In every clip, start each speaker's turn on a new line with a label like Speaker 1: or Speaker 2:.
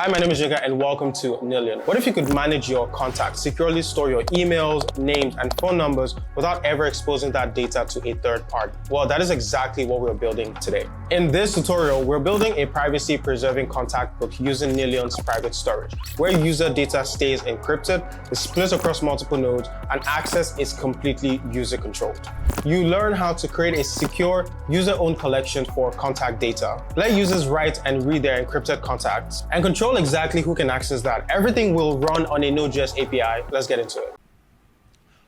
Speaker 1: Hi, my name is Jiga and welcome to Nillion. What if you could manage your contacts, securely store your emails, names, and phone numbers without ever exposing that data to a third party? Well, that is exactly what we're building today. In this tutorial, we're building a privacy-preserving contact book using Nillion's private storage, where user data stays encrypted, is split across multiple nodes, and access is completely user-controlled. You learn how to create a secure, user-owned collection for contact data, let users write and read their encrypted contacts, and control exactly who can access that. Everything will run on a Node.js API. Let's get into it.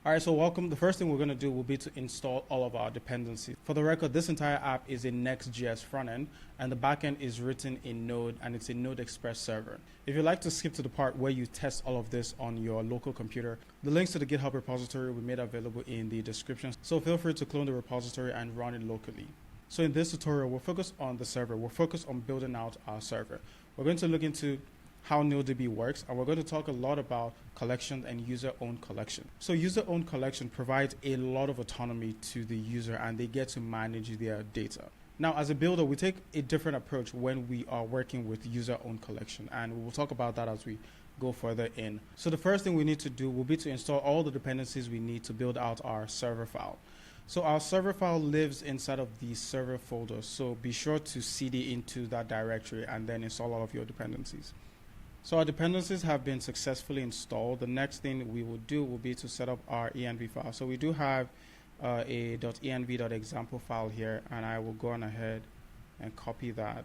Speaker 2: All right, so welcome. The first thing we're going to do will be to install all of our dependencies. For the record, this entire app is a Next.js frontend, and the backend is written in Node, and it's a Node Express server. If you'd like to skip to the part where you test all of this on your local computer, the links to the GitHub repository we made available in the description, so feel free to clone the repository and run it locally. So in this tutorial, we're focused on the server. We're focused on building out our server. We're going to look into how NilDB works, and we're going to talk a lot about collection and user-owned collection. So user-owned collection provides a lot of autonomy to the user, and they get to manage their data. Now, as a builder, we take a different approach when we are working with user-owned collection, and we'll talk about that as we go further in. So the first thing we need to do will be to install all the dependencies we need to build out our server file. So our server file lives inside of the server folder, so be sure to cd into that directory and then install all of your dependencies. So our dependencies have been successfully installed. The next thing we will do will be to set up our env file. So we do have a .env.example file here, and I will go on ahead and copy that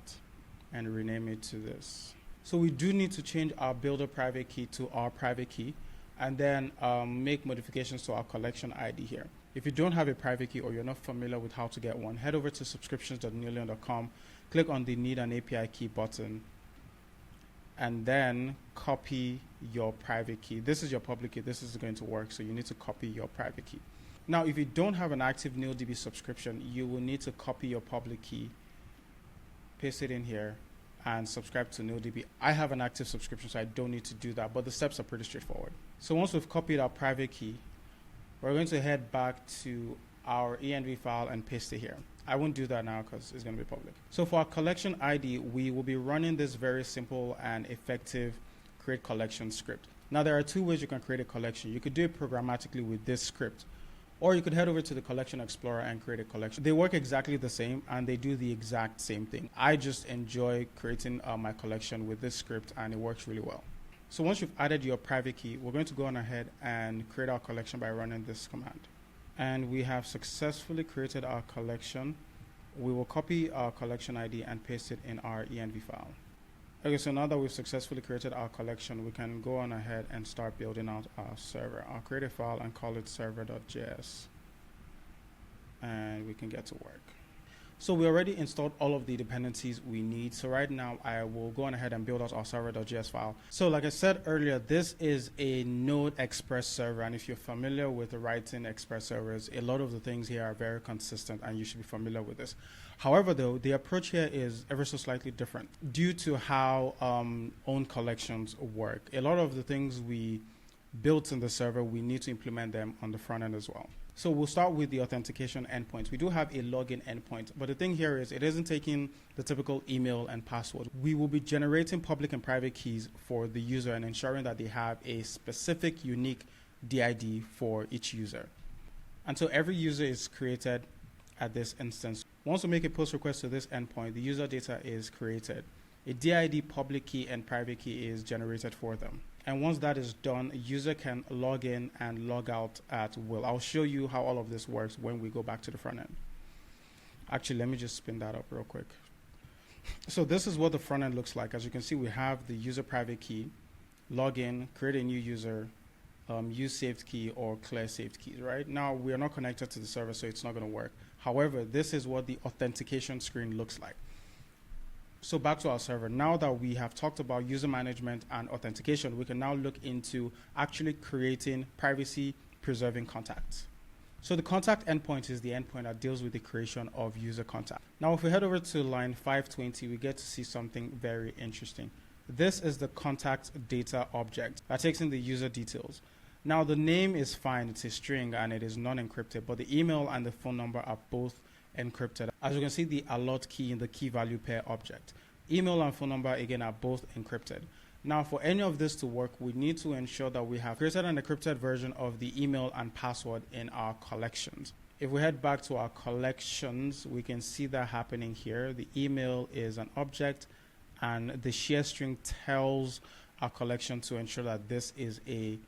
Speaker 2: and rename it to this. So we do need to change our builder private key to our private key, and then make modifications to our collection ID here. If you don't have a private key or you're not familiar with how to get one, head over to subscriptions.nillion.com, click on the Need an API Key button, and then copy your private key. This is your public key. This is going to work, so you need to copy your private key. Now, if you don't have an active NilDB subscription, you will need to copy your public key, paste it in here, and subscribe to NilDB. I have an active subscription, so I don't need to do that, but the steps are pretty straightforward. So once we've copied our private key, we're going to head back to our env file and paste it here. I won't do that now because it's going to be public. So for our collection ID, we will be running this very simple and effective create collection script. Now, there are two ways you can create a collection. You could do it programmatically with this script, or you could head over to the Collection Explorer and create a collection. They work exactly the same, and they do the exact same thing. I just enjoy creating my collection with this script, and it works really well. So once you've added your private key, we're going to go on ahead and create our collection by running this command. And we have successfully created our collection. We will copy our collection ID and paste it in our env file. Okay, so now that we've successfully created our collection, we can go on ahead and start building out our server. I'll create a file and call it server.js, and we can get to work. So we already installed all of the dependencies we need. So right now I will go on ahead and build out our server.js file. So like I said earlier, this is a Node Express server. And if you're familiar with writing Express servers, a lot of the things here are very consistent, and you should be familiar with this. However, though, the approach here is ever so slightly different due to how own collections work. A lot of the things we built in the server, we need to implement them on the front end as well. So we'll start with the authentication endpoint. We do have a login endpoint, but the thing here is it isn't taking the typical email and password. We will be generating public and private keys for the user and ensuring that they have a specific unique DID for each user. And so every user is created at this instance. Once we make a post request to this endpoint, the user data is created. A DID public key and private key is generated for them. And once that is done, a user can log in and log out at will. I'll show you how all of this works when we go back to the front end. Actually, let me just spin that up real quick. So this is what the front end looks like. As you can see, we have the user private key, log in, create a new user, use saved key or clear saved keys, right? Now, we are not connected to the server, so it's not going to work. However, this is what the authentication screen looks like. So back to our server. Now that we have talked about user management and authentication, we can now look into actually creating privacy-preserving contacts. So the contact endpoint is the endpoint that deals with the creation of user contact. Now, if we head over to line 520, we get to see something very interesting. This is the contact data object that takes in the user details. Now, the name is fine. It's a string and it is non-encrypted, but the email and the phone number are both encrypted. As you can see, the allot key in the key value pair object. Email and phone number, again, are both encrypted. Now, for any of this to work, we need to ensure that we have created an encrypted version of the email and password in our collections. If we head back to our collections, we can see that happening here. The email is an object, and the share string tells our collection to ensure that this is an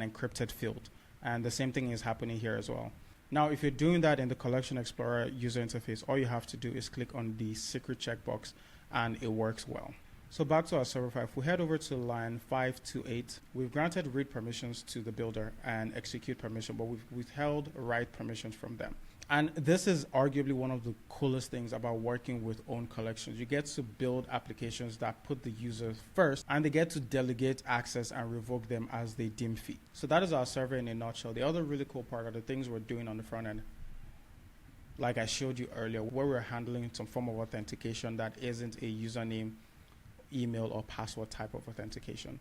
Speaker 2: encrypted field. And the same thing is happening here as well. Now, if you're doing that in the Collection Explorer user interface, all you have to do is click on the secret checkbox, and it works well. So back to our server file, if we head over to line 528, we've granted read permissions to the builder and execute permission, but we've withheld write permissions from them. And this is arguably one of the coolest things about working with own collections. You get to build applications that put the user first, and they get to delegate access and revoke them as they deem fit. So that is our server in a nutshell. The other really cool part are the things we're doing on the front end. Like I showed you earlier, where we're handling some form of authentication that isn't a username, email, or password type of authentication.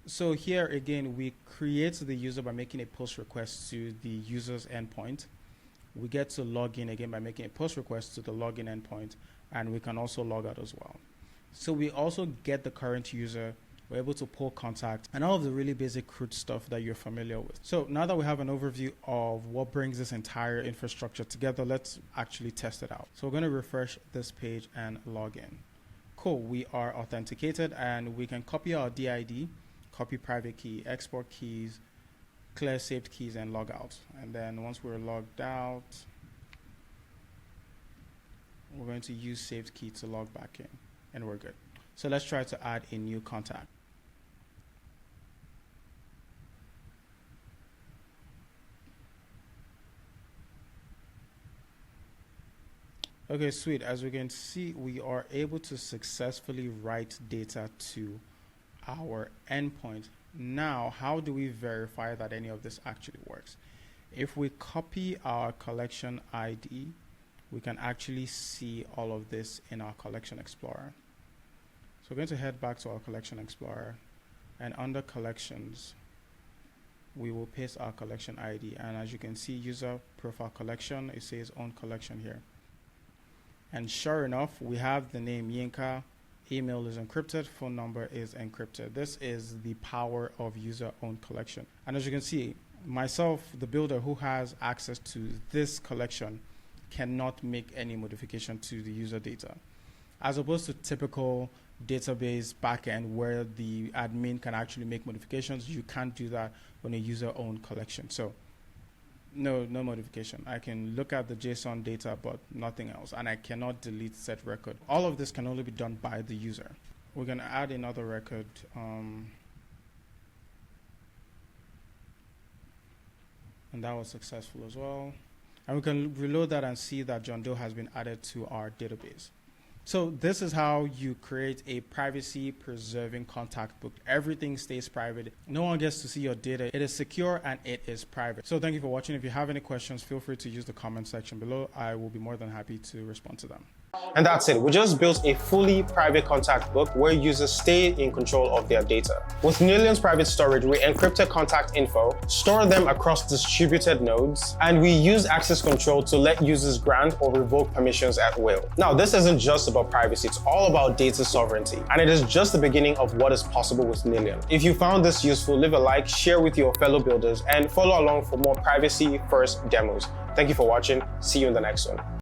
Speaker 2: So here again, we create the user by making a post request to the user's endpoint. We get to log in again by making a post request to the login endpoint, and we can also log out as well. So we also get the current user, we're able to pull contact, and all of the really basic CRUD stuff that you're familiar with. So now that we have an overview of what brings this entire infrastructure together, let's actually test it out. So we're going to refresh this page and log in. Cool, we are authenticated, and we can copy our DID, copy private key, export keys, clear saved keys, and log out. And then once we're logged out, we're going to use saved key to log back in, and we're good. So let's try to add a new contact. Okay, sweet. As we can see, we are able to successfully write data to our endpoint. Now, how do we verify that any of this actually works? If we copy our collection ID, we can actually see all of this in our Collection Explorer. So we're going to head back to our Collection Explorer, and under Collections, we will paste our collection ID. And as you can see, user profile collection, it says own collection here. And sure enough, we have the name Yinka, email is encrypted, phone number is encrypted. This is the power of user-owned collection. And as you can see, myself, the builder who has access to this collection, cannot make any modification to the user data. As opposed to typical database backend where the admin can actually make modifications, you can't do that on a user-owned collection. So no modification. I can look at the JSON data, but nothing else. And I cannot delete set record. All of this can only be done by the user. We're going to add another record. And that was successful as well. And we can reload that and see that John Doe has been added to our database. So this is how you create a privacy preserving contact book. Everything stays private. No one gets to see your data. It is secure and it is private. So thank you for watching. If you have any questions, feel free to use the comment section below. I will be more than happy to respond to them.
Speaker 1: And that's it. We just built a fully private contact book where users stay in control of their data. With Nillion's private storage, we encrypted contact info, store them across distributed nodes, and we use access control to let users grant or revoke permissions at will. Now, this isn't just about privacy, it's all about data sovereignty. And it is just the beginning of what is possible with Nillion. If you found this useful, leave a like, share with your fellow builders, and follow along for more privacy-first demos. Thank you for watching. See you in the next one.